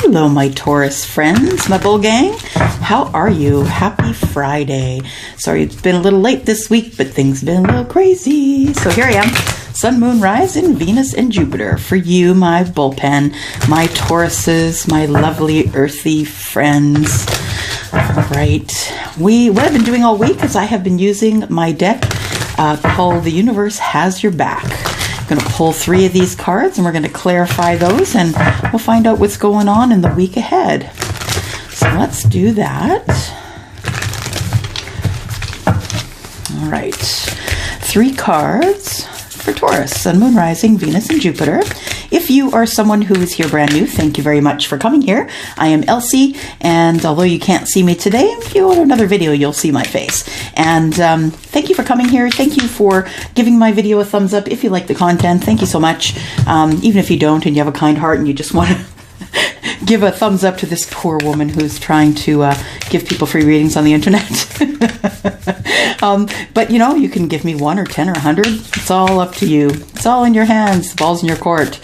Hello, my Taurus friends, my bull gang. How are you? Happy Friday. Sorry it's been a little late this week, but things have been a little crazy. So here I am, Sun, Moon, Rising, Venus, and Jupiter for you, my bullpen, my Tauruses, my lovely earthy friends. All right. What I've been doing all week is I have been using my deck called The Universe Has Your Back. I'm going to pull 3 of these cards and we're going to clarify those and we'll find out what's going on in the week ahead. So let's do that. All right. 3 cards for Taurus, Sun, Moon, Rising, Venus, and Jupiter. If you are someone who is here brand new, thank you very much for coming here. I am Elsie, and although you can't see me today, if you go to another video, you'll see my face. And thank you for coming here. Thank you for giving my video a thumbs up if you like the content. Thank you so much. Even if you don't and you have a kind heart and you just want to give a thumbs up to this poor woman who's trying to give people free readings on the internet. But you know, you can give me 1 or 10 or 100. It's all up to you. It's all in your hands. The ball's in your court.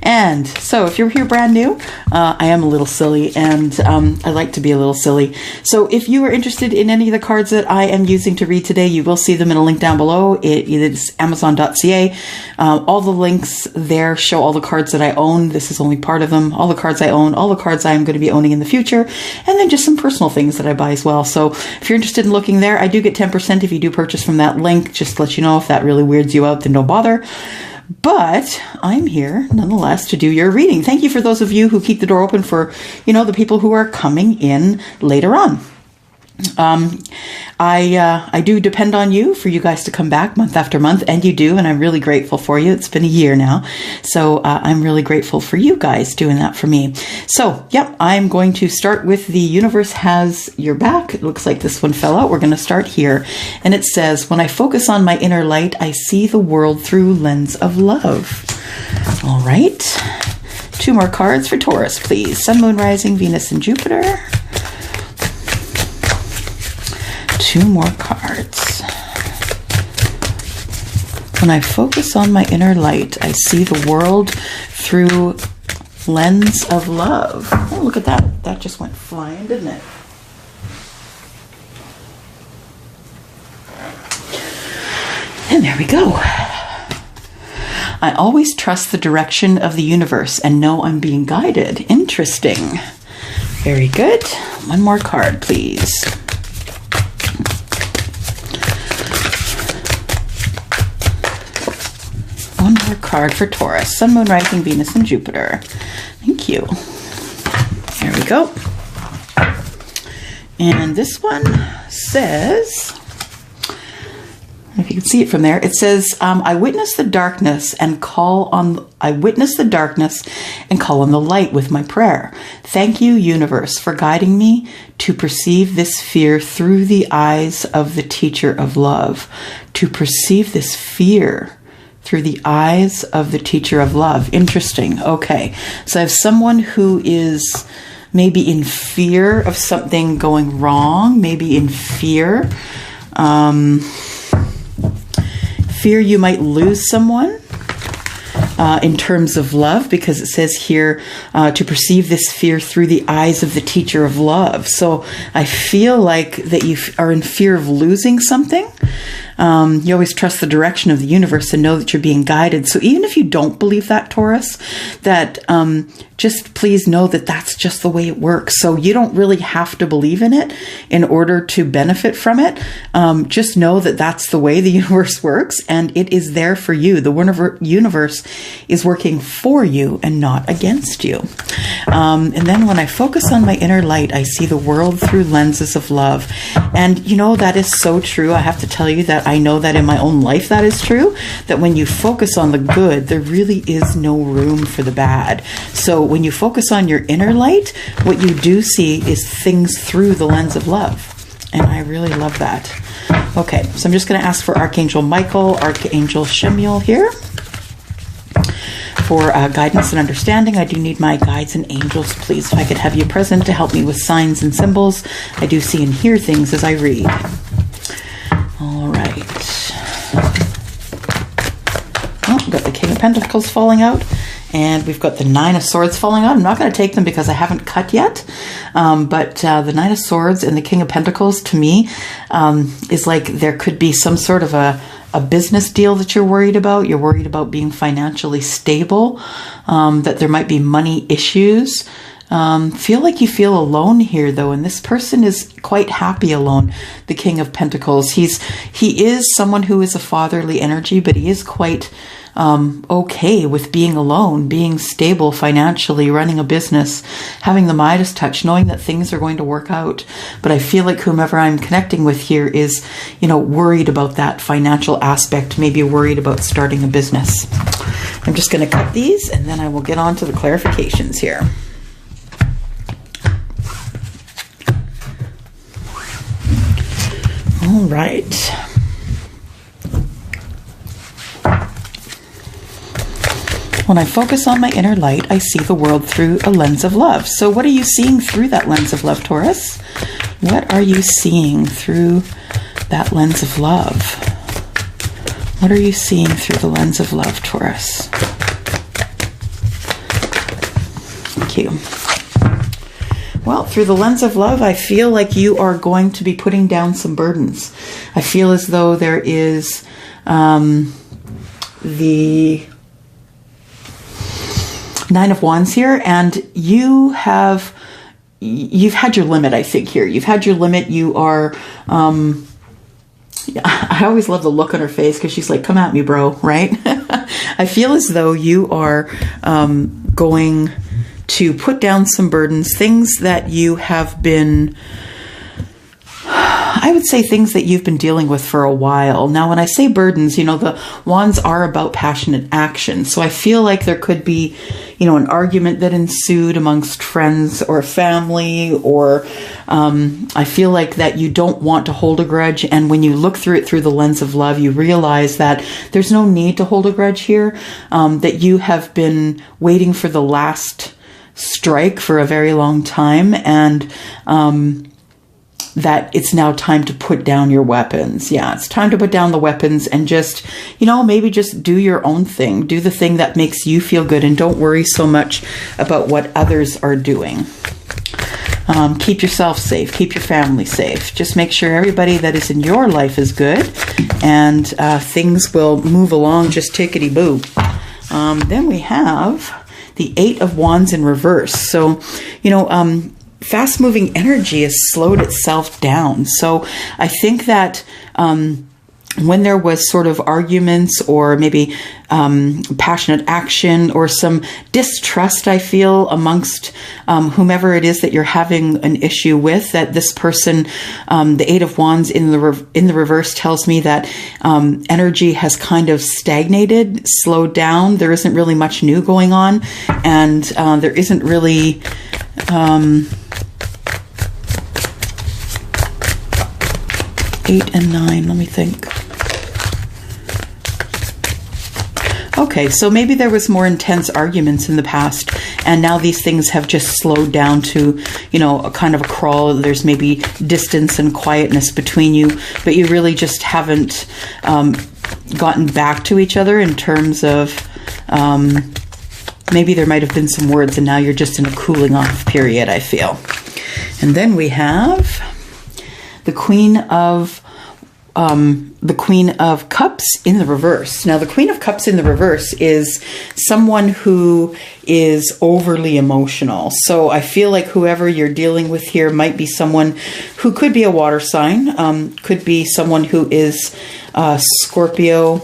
And so if you're here brand new, I am a little silly and I like to be a little silly. So if you are interested in any of the cards that I am using to read today, you will see them in a link down below. It is Amazon.ca. All the links there show all the cards that I own. This is only part of them. All the cards I own, all the cards I am going to be owning in the future, and then just some personal things that I buy as well. So if you're interested in looking there, I do get 10% if you do purchase from that link. Just to let you know, if that really weirds you out, then don't bother. But I'm here nonetheless to do your reading. Thank you for those of you who keep the door open for, you know, the people who are coming in later on. I do depend on you for you guys to come back month after month, and you do, and I'm really grateful for you. It's been a year now, so I'm really grateful for you guys doing that for me. So, yep, I'm going to start with The Universe Has Your Back. It looks like this one fell out. We're going to start here, and it says, when I focus on my inner light, I see the world through lens of love. All right, 2 more cards for Taurus, please. Sun, Moon, Rising, Venus, and Jupiter. 2 more cards. When I focus on my inner light, I see the world through lens of love. Oh, look at that. That just went flying, didn't it? And there we go. I always trust the direction of the universe and know I'm being guided. Interesting. Very good. 1 more card, please. Card for Taurus, Sun, Moon, Rising, Venus, and Jupiter. Thank you. There we go. And this one says, if you can see it from there, it says, I witness the darkness and call on the light with my prayer. Thank you, universe, for guiding me to perceive this fear through the eyes of the teacher of love. To perceive this fear through the eyes of the teacher of love. Interesting. Okay. So I have someone who is maybe in fear of something going wrong, maybe in fear. Fear you might lose someone in terms of love, because it says here to perceive this fear through the eyes of the teacher of love. So I feel like that you are in fear of losing something. You always trust the direction of the universe and know that you're being guided. So even if you don't believe that, Taurus, that just please know that that's just the way it works. So you don't really have to believe in it in order to benefit from it. Just know that that's the way the universe works, and it is there for you. The universe is working for you and not against you. And then when I focus on my inner light, I see the world through lenses of love. And you know, that is so true. I have to tell you that I know that in my own life that is true, that when you focus on the good, there really is no room for the bad. So when you focus on your inner light, what you do see is things through the lens of love. And I really love that. Okay, so I'm just going to ask for Archangel Michael, Archangel Chamuel here for guidance and understanding. I do need my guides and angels, please. If I could have you present to help me with signs and symbols. I do see and hear things as I read. All right. Oh, got the King of Pentacles falling out. And we've got the Nine of Swords falling out. I'm not going to take them because I haven't cut yet. But the Nine of Swords and the King of Pentacles, to me, is like there could be some sort of a business deal that you're worried about. You're worried about being financially stable, that there might be money issues. Feel like you feel alone here, though, and this person is quite happy alone. The King of Pentacles. He is someone who is a fatherly energy, but he is quite okay with being alone, being stable financially, running a business, having the Midas touch, knowing that things are going to work out. But I feel like whomever I'm connecting with here is, worried about that financial aspect, maybe worried about starting a business. I'm just going to cut these, and then I will get on to the clarifications here. All right. When I focus on my inner light, I see the world through a lens of love. So what are you seeing through that lens of love, Taurus? What are you seeing through that lens of love? What are you seeing through the lens of love, Taurus? Thank you. Well, through the lens of love, I feel like you are going to be putting down some burdens. I feel as though there is the Nine of Wands here, and you've had your limit, I think, here. You've had your limit. You are, I always love the look on her face because she's like, come at me, bro, right? I feel as though you are going to put down some burdens, things that you have been, I would say things that you've been dealing with for a while. Now, when I say burdens, the wands are about passionate action. So I feel like there could be, an argument that ensued amongst friends or family, or I feel like that you don't want to hold a grudge. And when you look through it through the lens of love, you realize that there's no need to hold a grudge here, that you have been waiting for the last strike for a very long time, and that it's now time to put down your weapons. Yeah, it's time to put down the weapons and just, maybe just do your own thing. Do the thing that makes you feel good, and don't worry so much about what others are doing. Keep yourself safe. Keep your family safe. Just make sure everybody that is in your life is good, and things will move along just tickety-boo. Then we have the Eight of Wands in reverse. So, fast-moving energy has slowed itself down. So I think that when there was sort of arguments or maybe passionate action or some distrust, I feel, amongst whomever it is that you're having an issue with, that this person, the Eight of Wands in the reverse tells me that energy has kind of stagnated, slowed down. There isn't really much new going on, and there isn't really... 8 and 9, let me think. Okay, so maybe there was more intense arguments in the past, and now these things have just slowed down to, a kind of a crawl. There's maybe distance and quietness between you, but you really just haven't gotten back to each other in terms of, maybe there might have been some words, and now you're just in a cooling off period, I feel. And then we have the Queen of Cups in the reverse. Now, the Queen of Cups in the reverse is someone who is overly emotional. So I feel like whoever you're dealing with here might be someone who could be a water sign, could be someone who is Scorpio,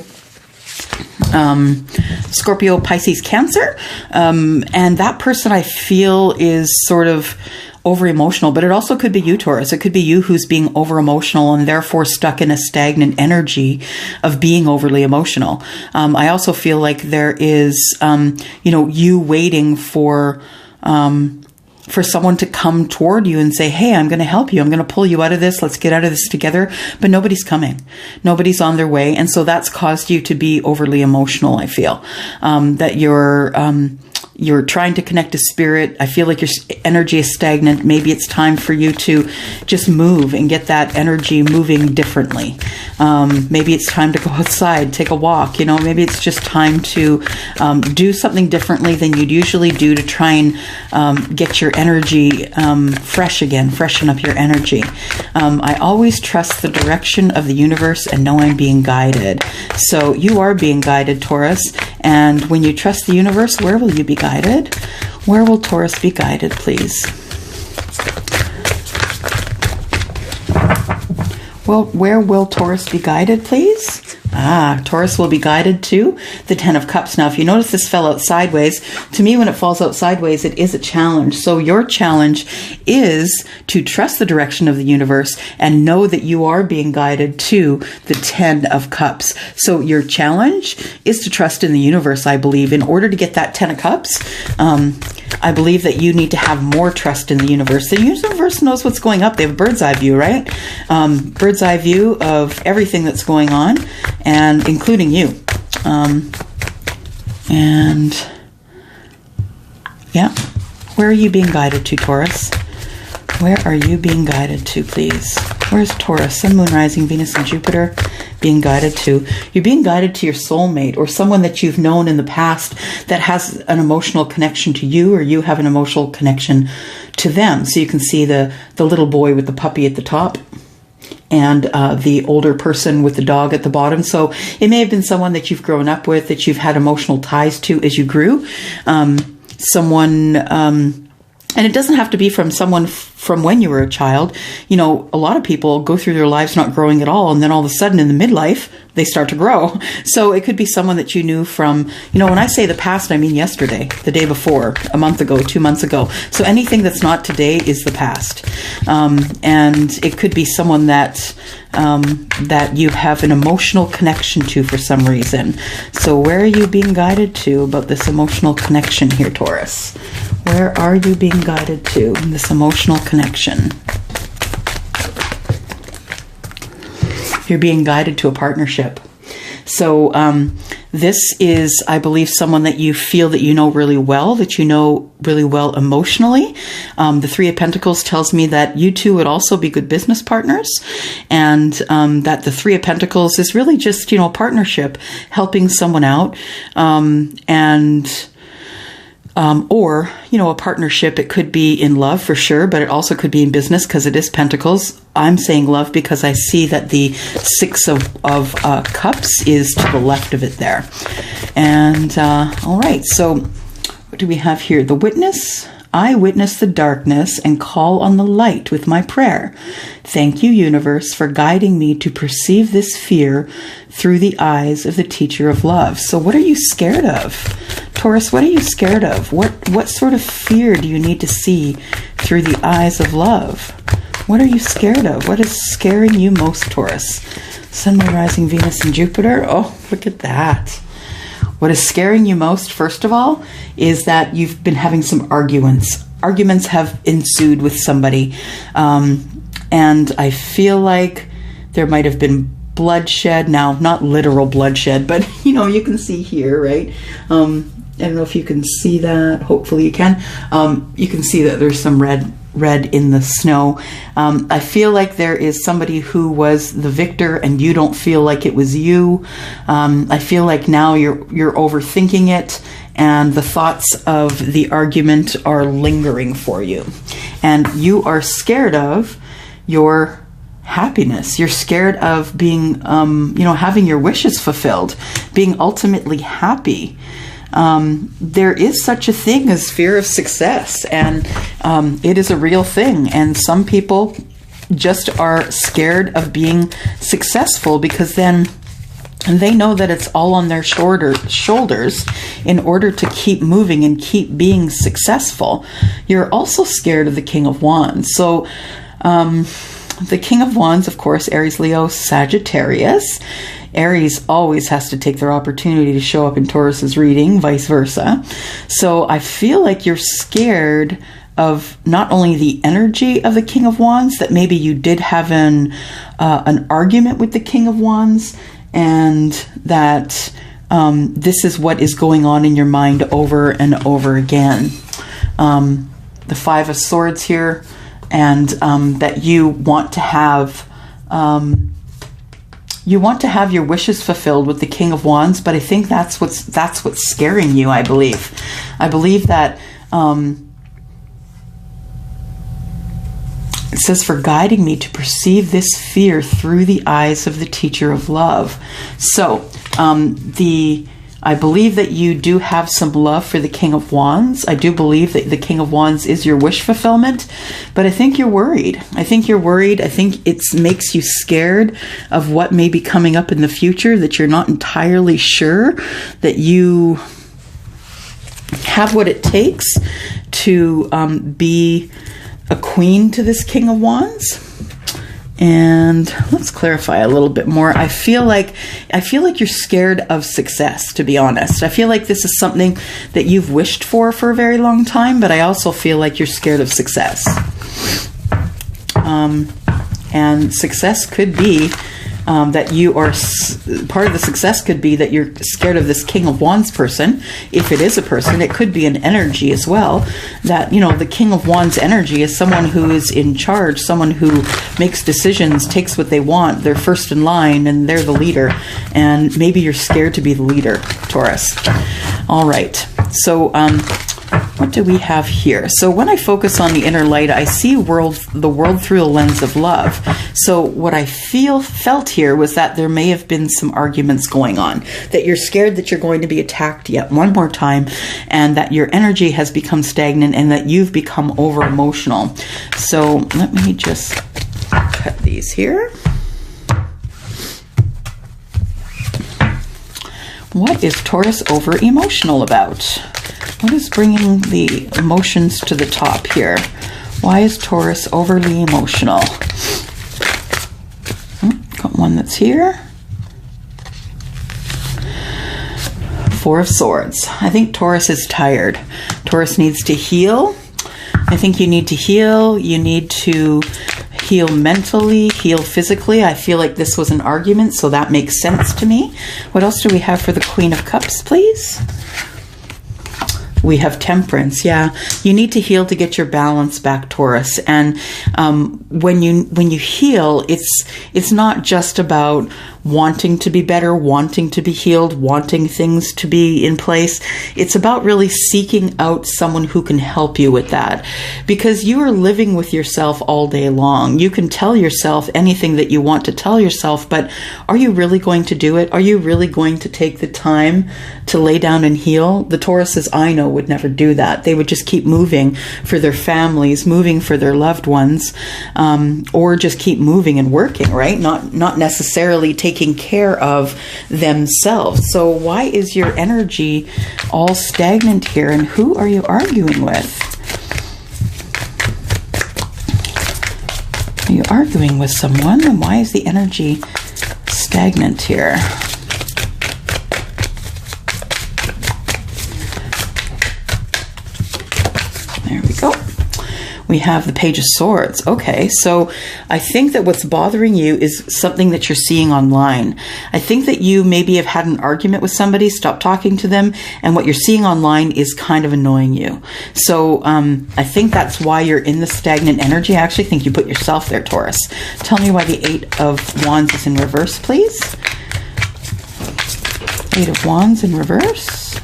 Pisces, Cancer. And that person, I feel, is sort of over emotional, but it also could be you, Taurus. It could be you who's being over emotional and therefore stuck in a stagnant energy of being overly emotional. I also feel like there is, you waiting for someone to come toward you and say, hey, I'm going to help you. I'm going to pull you out of this. Let's get out of this together. But nobody's coming. Nobody's on their way. And so that's caused you to be overly emotional, I feel. That you're you're trying to connect to spirit. I feel like your energy is stagnant. Maybe it's time for you to just move and get that energy moving differently. Maybe it's time to go outside, take a walk. Maybe it's just time to do something differently than you'd usually do to try and get your energy fresh again, freshen up your energy. I always trust the direction of the universe and know I'm being guided. So you are being guided, Taurus. And when you trust the universe, where will you be guided? Where will Taurus be guided, please? Well, where will Taurus be guided, please? Taurus will be guided to the Ten of Cups. Now, if you notice this fell out sideways, to me, when it falls out sideways, it is a challenge. So your challenge is to trust the direction of the universe and know that you are being guided to the Ten of Cups. So your challenge is to trust in the universe, I believe. In order to get that Ten of Cups, I believe that you need to have more trust in the universe. The universe knows what's going up. They have a bird's eye view, right? Bird's eye view of everything that's going on, and including you. And yeah, where are you being guided to, Taurus? Where are you being guided to, please? Where's Taurus, Sun, Moon, Rising, Venus, and Jupiter being guided to? You're being guided to your soulmate, or someone that you've known in the past that has an emotional connection to you, or you have an emotional connection to them. So you can see the little boy with the puppy at the top, and the older person with the dog at the bottom. So it may have been someone that you've grown up with, that you've had emotional ties to as you grew. And it doesn't have to be from someone from when you were a child. A lot of people go through their lives not growing at all, and then all of a sudden in the midlife, they start to grow. So it could be someone that you knew from, when I say the past, I mean yesterday, the day before, a month ago, 2 months ago. So anything that's not today is the past. And it could be someone that you have an emotional connection to for some reason. So where are you being guided to about this emotional connection here, Taurus? Where are you being guided to in this emotional connection? You're being guided to a partnership. So this is, I believe, someone that you feel that you know really well, emotionally. The Three of Pentacles tells me that you two would also be good business partners, and that the Three of Pentacles is really just, a partnership, helping someone out, or, a partnership. It could be in love for sure, but it also could be in business because it is Pentacles. I'm saying love because I see that the Six of Cups is to the left of it there. And, all right. So what do we have here? The Witness. I witness the darkness and call on the light with my prayer. Thank you, universe, for guiding me to perceive this fear through the eyes of the teacher of love. So what are you scared of? Taurus, what are you scared of? What sort of fear do you need to see through the eyes of love? What are you scared of? What is scaring you most, Taurus? Sun, Moon, Rising, Venus, and Jupiter. Oh, look at that. What is scaring you most, first of all, is that you've been having some arguments. Arguments have ensued with somebody. And I feel like there might have been bloodshed. Now, not literal bloodshed, but, you can see here, right? I don't know if you can see that. Hopefully you can. You can see that there's some red in the snow. I feel like there is somebody who was the victor and you don't feel like it was you. I feel like now you're overthinking it, and the thoughts of the argument are lingering for you. And you are scared of your happiness. You're scared of being, having your wishes fulfilled, being ultimately happy. There is such a thing as fear of success, and it is a real thing. And some people just are scared of being successful because then they know that it's all on their shoulders in order to keep moving and keep being successful. You're also scared of the King of Wands. So the King of Wands, of course, Aries, Leo, Sagittarius. Aries always has to take their opportunity to show up in Taurus's reading, vice versa. So I feel like you're scared of not only the energy of the King of Wands, that maybe you did have an argument with the King of Wands, and that this is what is going on in your mind over and over again. The Five of Swords here, and that you want to have your wishes fulfilled with the King of Wands, but I think that's what's scaring you. I believe that it says, for guiding me to perceive this fear through the eyes of the teacher of love. So I believe that you do have some love for the King of Wands. I do believe that the King of Wands is your wish fulfillment, but I think you're worried. I think it makes you scared of what may be coming up in the future, that you're not entirely sure that you have what it takes to be a queen to this King of Wands. And let's clarify a little bit more. I feel like you're scared of success, to be honest. I feel like this is something that you've wished for a very long time, but I also feel like you're scared of success. And success could be that you are, part of the success could be that you're scared of this King of Wands person. If it is a person, it could be an energy as well. That, you know, the King of Wands energy is someone who is in charge, someone who makes decisions, takes what they want, they're first in line, and they're the leader. And maybe you're scared to be the leader, Taurus. All right. So, what do we have here? So when I focus on the inner light, I see the world through the lens of love. So what I felt here was that there may have been some arguments going on, that you're scared that you're going to be attacked yet one more time, and that your energy has become stagnant and that you've become over emotional. So let me just cut these here. What is Taurus over emotional about? What is bringing the emotions to the top here? Why is Taurus overly emotional? Got one that's here. Four of Swords. I think Taurus is tired. Taurus needs to heal. I think you need to heal. You need to heal mentally, heal physically. I feel like this was an argument, so that makes sense to me. What else do we have for the Queen of Cups, please? We have Temperance. Yeah, you need to heal to get your balance back, Taurus. And when you heal, it's not just about wanting to be better, wanting to be healed, wanting things to be in place. It's about really seeking out someone who can help you with that, because you are living with yourself all day long. You can tell yourself anything that you want to tell yourself, but are you really going to do it? Are you really going to take the time to lay down and heal? The Tauruses I know would never do that. They would just keep moving for their families, moving for their loved ones, or just keep moving and working, right? Not necessarily taking care of themselves. So why is your energy all stagnant here, and who are you arguing with? Are you arguing with someone, and why is the energy stagnant here? There we go. We have the Page of Swords. Okay, so I think that what's bothering you is something that you're seeing online. I think that you maybe have had an argument with somebody, stopped talking to them, and what you're seeing online is kind of annoying you. So I think that's why you're in the stagnant energy. I actually think you put yourself there, Taurus. Tell me why the Eight of Wands is in reverse, please. Eight of Wands in reverse.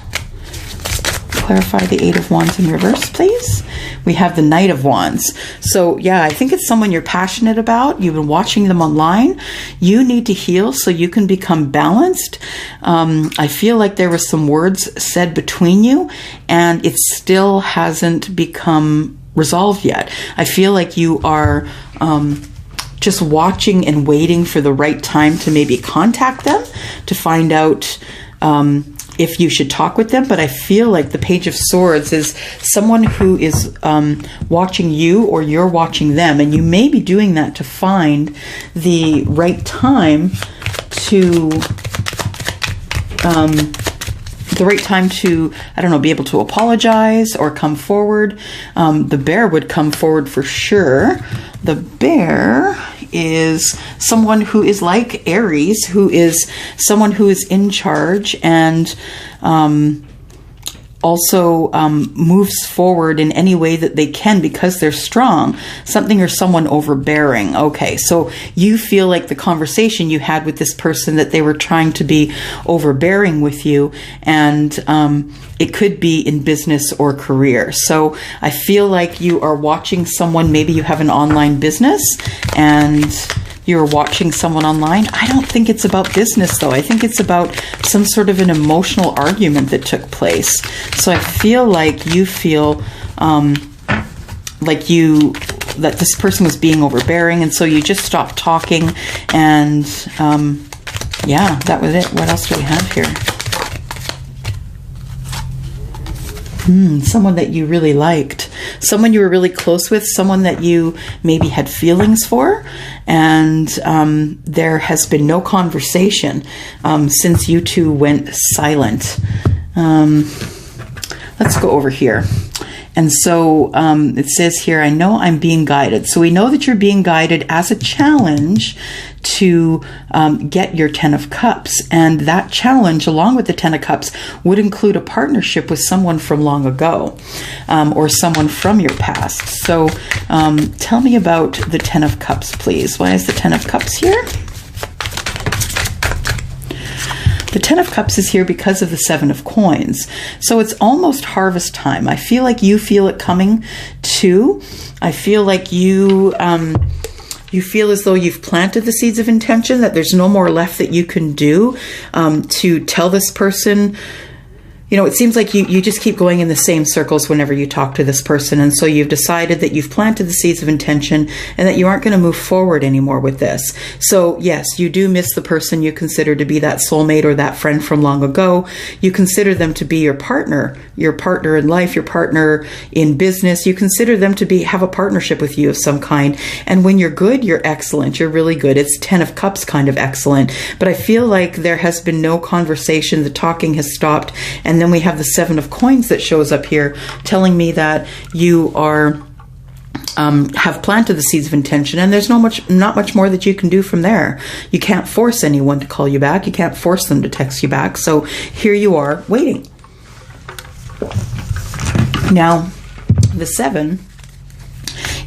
Clarify the Eight of Wands in reverse, please. We have the Knight of Wands. So yeah, I think it's someone you're passionate about. You've been watching them online. You need to heal so you can become balanced. I feel like there were some words said between you, and it still hasn't become resolved yet. I feel like you are just watching and waiting for the right time to maybe contact them, to find out if you should talk with them. But I feel like the Page of Swords is someone who is watching you, or you're watching them, and you may be doing that to find the right time to I don't know, be able to apologize or come forward. The Bear would come forward for sure. The Bear is someone who is like Aries, who is someone who is in charge and also moves forward in any way that they can because they're strong. Something or someone overbearing. Okay, so you feel like the conversation you had with this person, that they were trying to be overbearing with you, and it could be in business or career. So I feel like you are watching someone, maybe you have an online business and you're watching someone online. I don't think it's about business though. I think it's about some sort of an emotional argument that took place. So I feel like you feel that this person was being overbearing, and so you just stopped talking, and yeah, that was it. What else do we have here? Someone that you really liked, someone you were really close with, someone that you maybe had feelings for, and there has been no conversation since you two went silent. Let's go over here. And so it says here, I know I'm being guided. So we know that you're being guided as a challenge to get your 10 of Cups. And that challenge, along with the 10 of Cups, would include a partnership with someone from long ago or someone from your past. So tell me about the 10 of Cups, please. Why is the 10 of Cups here? The 10 of Cups is here because of the 7 of Coins. So it's almost harvest time. I feel like you feel it coming too. I feel like you feel as though you've planted the seeds of intention, that there's no more left that you can do to tell this person. You know, it seems like you just keep going in the same circles whenever you talk to this person. And so you've decided that you've planted the seeds of intention and that you aren't going to move forward anymore with this. So yes, you do miss the person you consider to be that soulmate or that friend from long ago. You consider them to be your partner in life, your partner in business. You consider them to have a partnership with you of some kind. And when you're good, you're excellent. You're really good. It's 10 of Cups kind of excellent. But I feel like there has been no conversation. The talking has stopped. And then we have the 7 of Coins that shows up here, telling me that you are have planted the seeds of intention, and there's not much more that you can do from there. You can't force anyone to call you back. You can't force them to text you back. So here you are waiting. Now, the 7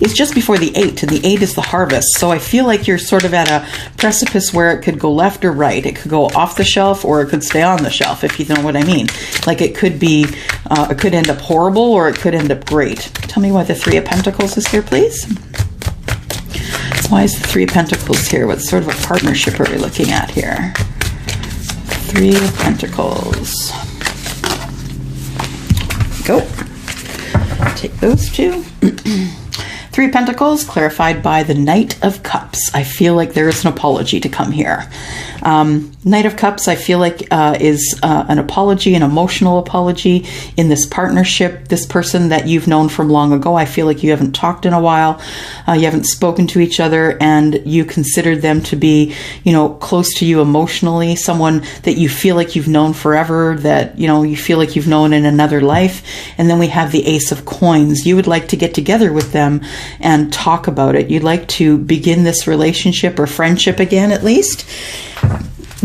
is just before the 8, and the 8 is the harvest. So I feel like you're sort of at a precipice where it could go left or right. It could go off the shelf or it could stay on the shelf, if you know what I mean. Like it could be, it could end up horrible or it could end up great. Tell me why the 3 of Pentacles is here, please. Why is the 3 of Pentacles here? What sort of a partnership are we looking at here? 3 of Pentacles. Go. Take those 2. 3 of Pentacles clarified by the Knight of Cups. I feel like there is an apology to come here. Knight of Cups, I feel like is an apology, an emotional apology in this partnership. This person that you've known from long ago, I feel like you haven't talked in a while. You haven't spoken to each other, and you considered them to be, you know, close to you emotionally, someone that you feel like you've known forever, that, you know, you feel like you've known in another life. And then we have the Ace of Coins. You would like to get together with them and talk about it. You'd like to begin this relationship or friendship again, at least,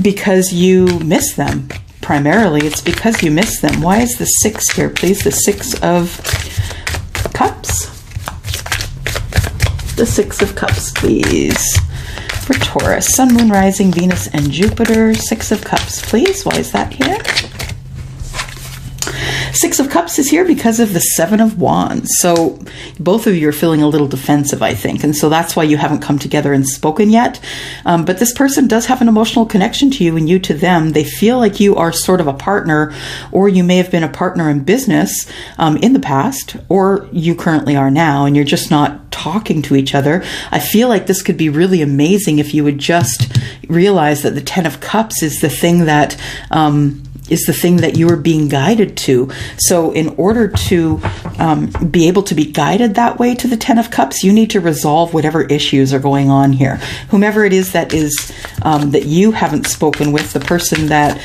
because you miss them. Primarily, it's because you miss them. Why is the 6 here, please? The 6 of Cups. The 6 of Cups, please. For Taurus, Sun, Moon, Rising, Venus, and Jupiter. 6 of Cups, please. Why is that here? 6 of Cups is here because of the 7 of Wands. So both of you are feeling a little defensive, I think. And so that's why you haven't come together and spoken yet. But this person does have an emotional connection to you and you to them. They feel like you are sort of a partner, or you may have been a partner in business in the past, or you currently are now, and you're just not talking to each other. I feel like this could be really amazing if you would just realize that the 10 of Cups is the thing that the thing that you are being guided to. So in order to be able to be guided that way to the Ten of Cups, you need to resolve whatever issues are going on here. Whomever it is that you haven't spoken with, the person that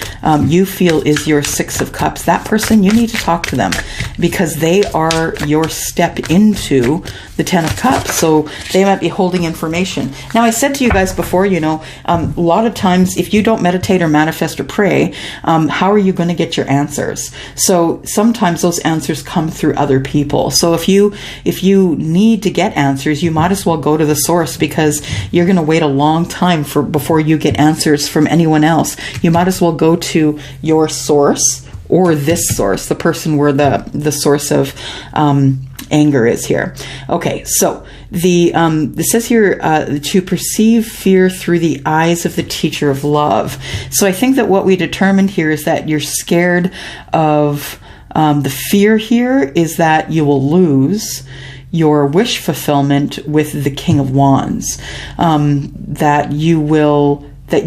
you feel is your Six of Cups, that person, you need to talk to them, because they are your step into the Ten of Cups. So they might be holding information. Now, I said to you guys before, a lot of times if you don't meditate or manifest or pray, how are you going to get your answers? So sometimes those answers come through other people. So if you need to get answers, you might as well go to the source, because you're going to wait a long time before you get answers from anyone else. You might as well go to your source, or this source, the person where the source of anger is here. Okay, so it says here to perceive fear through the eyes of the teacher of love. So I think that what we determined here is that you're scared of the fear here is that you will lose your wish fulfillment with the King of Wands, that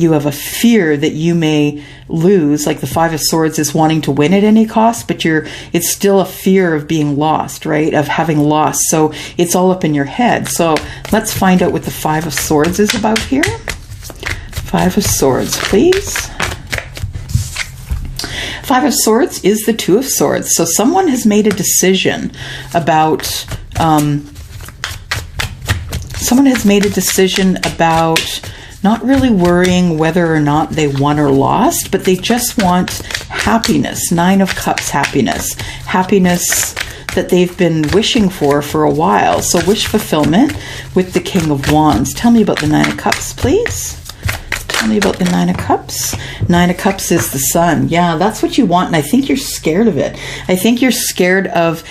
you have a fear that you may lose, like the Five of Swords is wanting to win at any cost, but it's still a fear of being lost, right? Of having lost. So it's all up in your head. So let's find out what the Five of Swords is about here. Five of Swords, please. Five of Swords is the Two of Swords. So someone has made a decision about not really worrying whether or not they won or lost, but they just want happiness. Nine of Cups, happiness. Happiness that they've been wishing for a while. So wish fulfillment with the King of Wands. Tell me about the Nine of Cups, please. Tell me about the Nine of Cups. Nine of Cups is the Sun. Yeah, that's what you want, and I think you're scared of it. I think you're scared of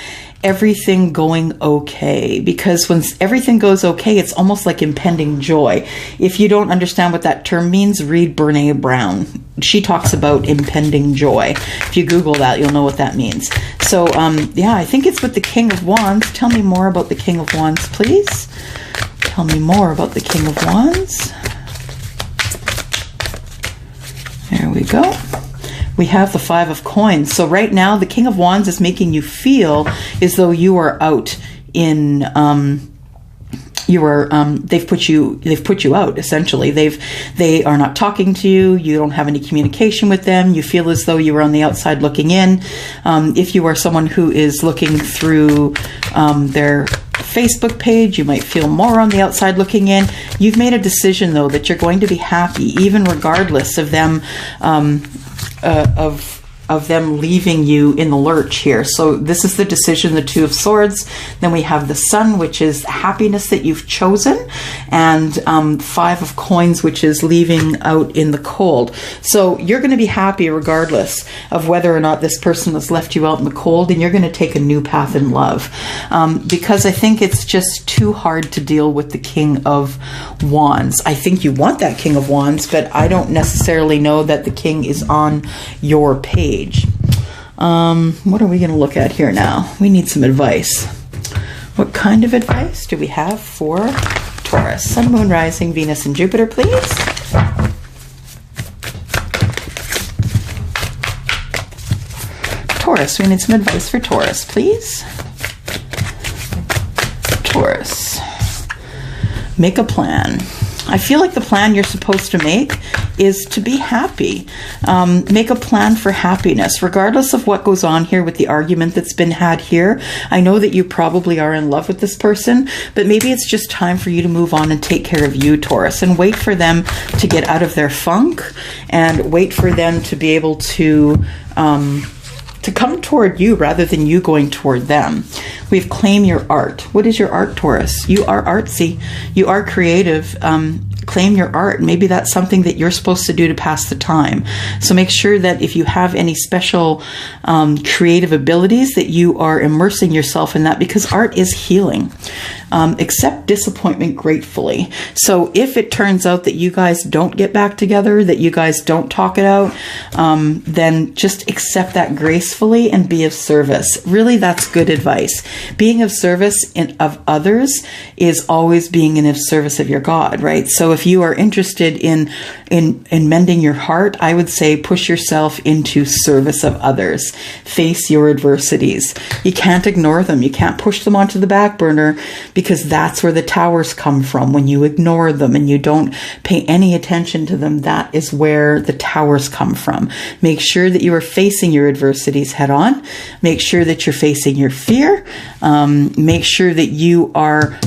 everything going okay, because when everything goes okay, it's almost like impending joy. If you don't understand what that term means, read Brene Brown. She talks about impending joy. If you Google that, you'll know what that means. So yeah, I think it's with the King of Wands. Tell me more about the King of Wands, please. Tell me more about the King of Wands. There we go. We have the Five of Coins. So right now, the King of Wands is making you feel as though you are out in, they've put you out, essentially. They are not talking to you. You don't have any communication with them. You feel as though you are on the outside looking in. If you are someone who is looking through their Facebook page, you might feel more on the outside looking in. You've made a decision, though, that you're going to be happy, even regardless of them, of them leaving you in the lurch here. So this is the decision, the Two of Swords. Then we have the Sun, which is happiness that you've chosen, and Five of Coins, which is leaving out in the cold. So you're going to be happy regardless of whether or not this person has left you out in the cold, and you're going to take a new path in love, because I think it's just too hard to deal with the King of Wands. I think you want that King of Wands, but I don't necessarily know that the King is on your page. What are we going to look at here now? We need some advice. What kind of advice do we have for Taurus? Sun, Moon, Rising, Venus, and Jupiter, please. Taurus, we need some advice for Taurus, please. Taurus. Make a plan. I feel like the plan you're supposed to make is to be happy. Make a plan for happiness, regardless of what goes on here with the argument that's been had here. I know that you probably are in love with this person, but maybe it's just time for you to move on and take care of you, Taurus, and wait for them to get out of their funk, and wait for them to be able to come toward you rather than you going toward them. We've claimed your art. What is your art, Taurus? You are artsy. You are creative. Claim your art. Maybe that's something that you're supposed to do to pass the time. So make sure that if you have any special creative abilities, that you are immersing yourself in that, because art is healing. accept disappointment gratefully. So if it turns out that you guys don't get back together, that you guys don't talk it out, then just accept that gracefully and be of service. Really, that's good advice. Being of service of others is always being in service of your God, right? So if you are interested in mending your heart, I would say push yourself into service of others. Face your adversities. You can't ignore them. You can't push them onto the back burner, because that's where the towers come from. When you ignore them and you don't pay any attention to them, that is where the towers come from. Make sure that you are facing your adversities head on. Make sure that you're facing your fear. Make sure that you are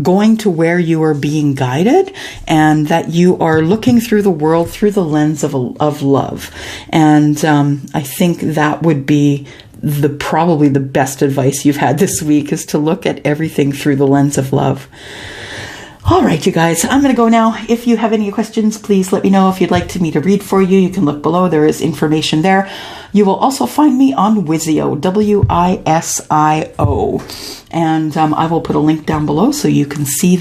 going to where you are being guided, and that you are looking through the world through the lens of love. And I think that would be probably the best advice you've had this week, is to look at everything through the lens of love. All right, you guys, I'm going to go now. If you have any questions, please let me know. If you'd like me to read for you, you can look below. There is information there. You will also find me on WISIO, WISIO. And I will put a link down below so you can see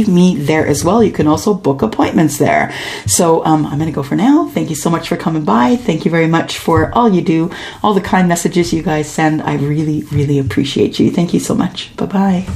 me there as well. You can also book appointments there. So I'm going to go for now. Thank you so much for coming by. Thank you very much for all you do, all the kind messages you guys send. I really, really appreciate you. Thank you so much. Bye-bye.